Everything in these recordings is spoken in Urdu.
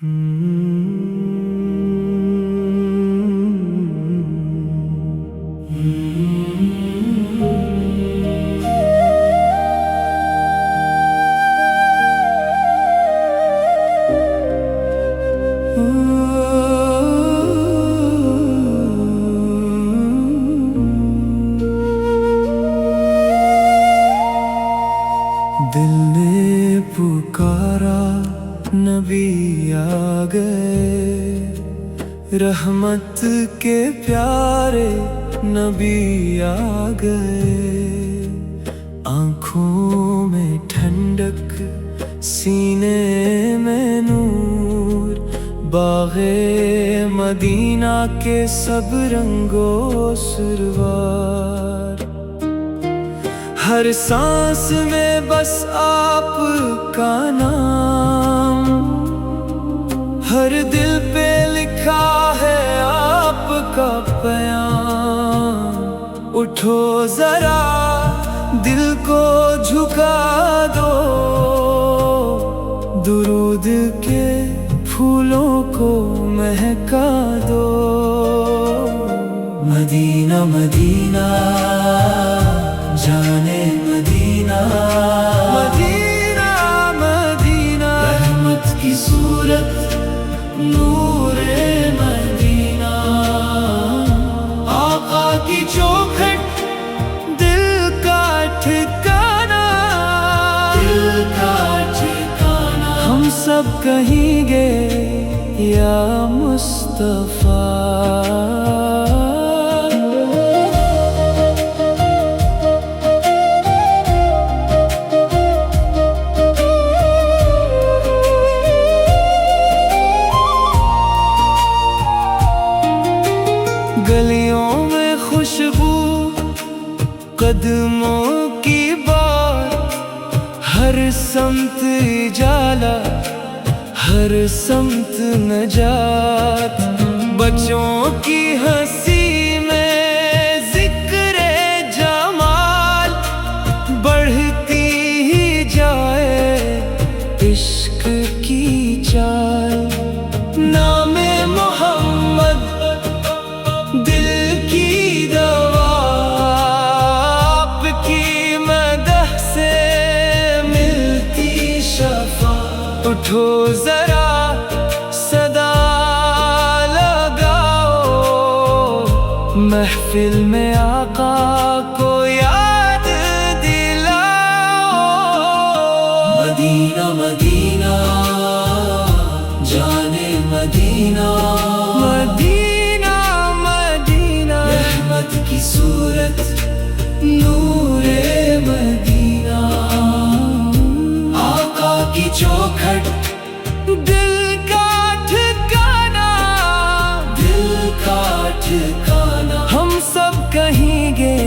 دل نے پکارا نبی آ گئے، رحمت کے پیارے نبی آ گئے، آنکھوں میں ٹھنڈک سینے میں نور، باغ مدینہ کے سب رنگوں سروار، ہر سانس میں بس آپ کا نام، ہر دل پہ لکھا ہے آپ کا پیام، اٹھو ذرا دل کو جھکا دو، درود کے پھولوں کو مہکا دو، مدینہ مدینہ جانے مدینہ، مدینہ مدینہ رحمت کی صورت نور مدینہ، آقا کی چوکھٹ دل کا ٹھکانہ، دل کا ٹھکانہ، ہم سب کہیں گے یا مصطفیٰ۔ گلیوں میں خوشبو قدموں کی بات، ہر سمت اجالا ہر سمت نجات، بچوں کی ہنسی میں ذکر جمال، بڑھتی ہی جائے عشق کی چال، نام محمد دل کی دوا، آپ کی مدح سے ملتی شفا، اٹھو ذرا صدا لگاؤ، محفل میں آقا کو یاد دلاؤ، مدینہ مدینہ جانے مدینہ، مدینہ مدینہ رحمت کی صورت نور مدینہ، آقا کی چوکھٹ دل کا ٹھکانہ، دل کا ٹھکانہ، ہم سب کہیں گے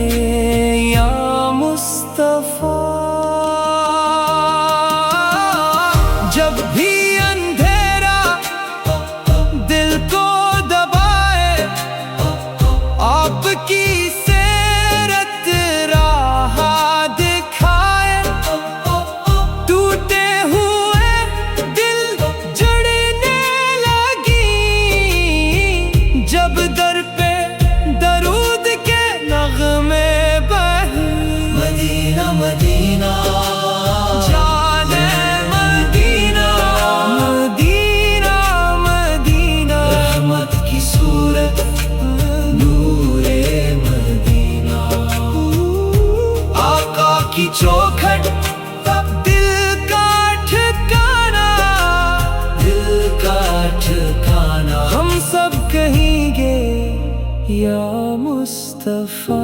یا مصطفیٰ۔ جب بھی اندھیرا دل کو دبائے، آپ کی سیرت راہ دکھائے، ٹوٹے ہوئے دل جڑنے لگی، جب در پہ درود کے نغمے بہے، مدینہ مدینہ جانے مدینہ، مدینہ مدینہ رحمت کی صورت نور مدینہ، آقا کی چوکھٹ دل کا ٹھکانہ، دل کا ٹھکانہ، ہم سب کہیں گے یا مصطفیٰ۔